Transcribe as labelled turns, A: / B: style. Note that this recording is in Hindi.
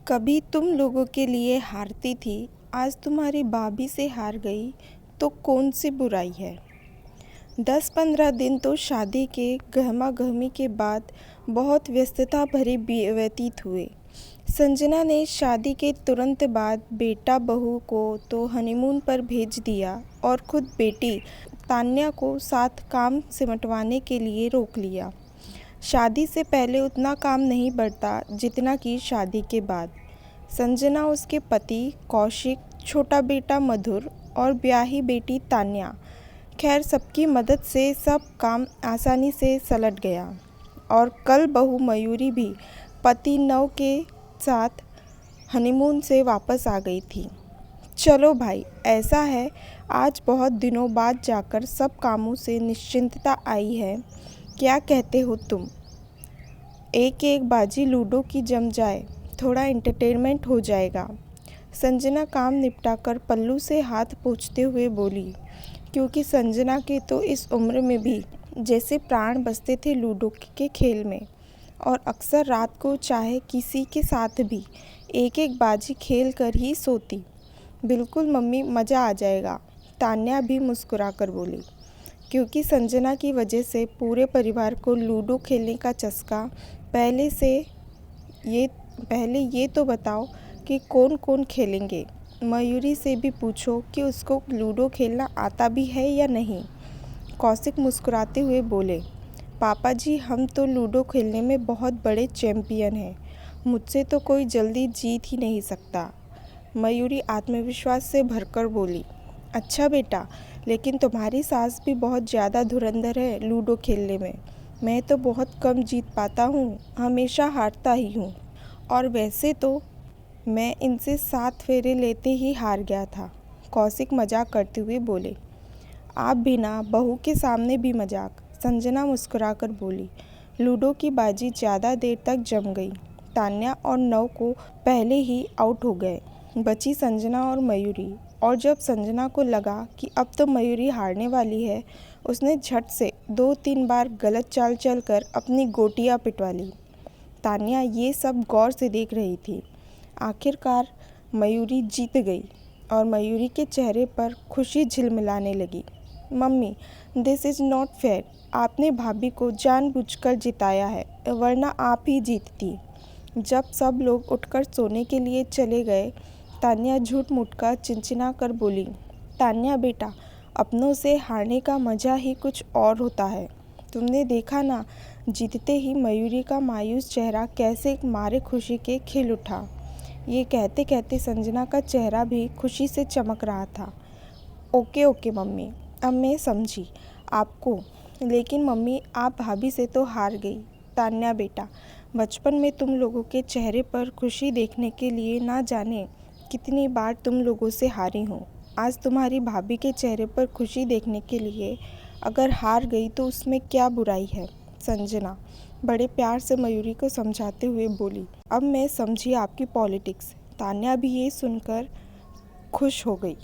A: कभी तुम लोगों के लिए हारती थी, आज तुम्हारी भाभी से हार गई तो कौन सी बुराई है। 10-15 दिन तो शादी के गहमा-गहमी के बाद बहुत व्यस्तता भरे व्यतीत हुए। संजना ने शादी के तुरंत बाद बेटा बहू को तो हनीमून पर भेज दिया और खुद बेटी तान्या को साथ काम सिमटवाने के लिए रोक लिया। शादी से पहले उतना काम नहीं बढ़ता जितना कि शादी के बाद। संजना, उसके पति कौशिक, छोटा बेटा मधुर और ब्याही बेटी तान्या, खैर सबकी मदद से सब काम आसानी से सलट गया। और कल बहू मयूरी भी पति नव के साथ हनीमून से वापस आ गई थी। चलो भाई, ऐसा है, आज बहुत दिनों बाद जाकर सब कामों से निश्चिंतता आई है। क्या कहते हो तुम? एक एक बाजी लूडो की जम जाए, थोड़ा एंटरटेनमेंट हो जाएगा। संजना काम निपटाकर पल्लू से हाथ पोंछते हुए बोली, क्योंकि संजना के तो इस उम्र में भी जैसे प्राण बसते थे लूडो के खेल में, और अक्सर रात को चाहे किसी के साथ भी एक एक बाजी खेल कर ही सोती। बिल्कुल मम्मी, मज़ा आ जाएगा, तान्या भी मुस्कुराकर बोली। क्योंकि संजना की वजह से पूरे परिवार को लूडो खेलने का चस्का पहले ये तो बताओ कि कौन कौन खेलेंगे। मयूरी से भी पूछो कि उसको लूडो खेलना आता भी है या नहीं। कौशिक मुस्कुराते हुए बोले, पापा जी, हम तो लूडो खेलने में बहुत बड़े चैंपियन हैं, मुझसे तो कोई जल्दी जीत ही नहीं सकता। मयूरी आत्मविश्वास से भरकर बोली, अच्छा बेटा, लेकिन तुम्हारी सास भी बहुत ज़्यादा धुरंधर है लूडो खेलने में। मैं तो बहुत कम जीत पाता हूँ, हमेशा हारता ही हूँ। और वैसे तो मैं इनसे 7 फेरे लेते ही हार गया था। कौशिक मजाक करते हुए बोले। आप भी ना, बहू के सामने भी मजाक। संजना मुस्कुराकर बोली। लूडो की बाजी ज़्यादा देर तक जम गई। तान्या और नव को पहले ही आउट हो गए। बची संजना और मयूरी। और जब संजना को लगा कि अब तो मयूरी हारने वाली है, उसने झट से 2-3 बार गलत चाल चलकर अपनी गोटियां पिटवा ली। तान्या ये सब गौर से देख रही थी। आखिरकार मयूरी जीत गई और मयूरी के चेहरे पर खुशी झिलमिलाने लगी। Mummy, this is not fair. आपने भाभी को जानबूझकर जिताया है, वरना आप ही जीतती। जब सब लोग उठकर सोने के लिए चले गए, तान्या झूठ मूठ का चिंचिना कर बोली, तान्या बेटा, अपनों से हारने का मज़ा ही कुछ और होता है। तुमने देखा ना, जीतते ही मयूरी का मायूस चेहरा कैसे मारे खुशी के खिल उठा। ये कहते कहते संजना का चेहरा भी खुशी से चमक रहा था। ओके ओके मम्मी, अब मैं समझी आपको। लेकिन मम्मी, आप भाभी से तो हार गई। तान्या बेटा, बचपन में तुम लोगों के चेहरे पर खुशी देखने के लिए ना जाने कितनी बार तुम लोगों से हारी हूँ। आज तुम्हारी भाभी के चेहरे पर खुशी देखने के लिए अगर हार गई तो उसमें क्या बुराई है। संजना बड़े प्यार से मयूरी को समझाते हुए बोली। अब मैं समझी आपकी पॉलिटिक्स। तान्या भी ये सुनकर खुश हो गई।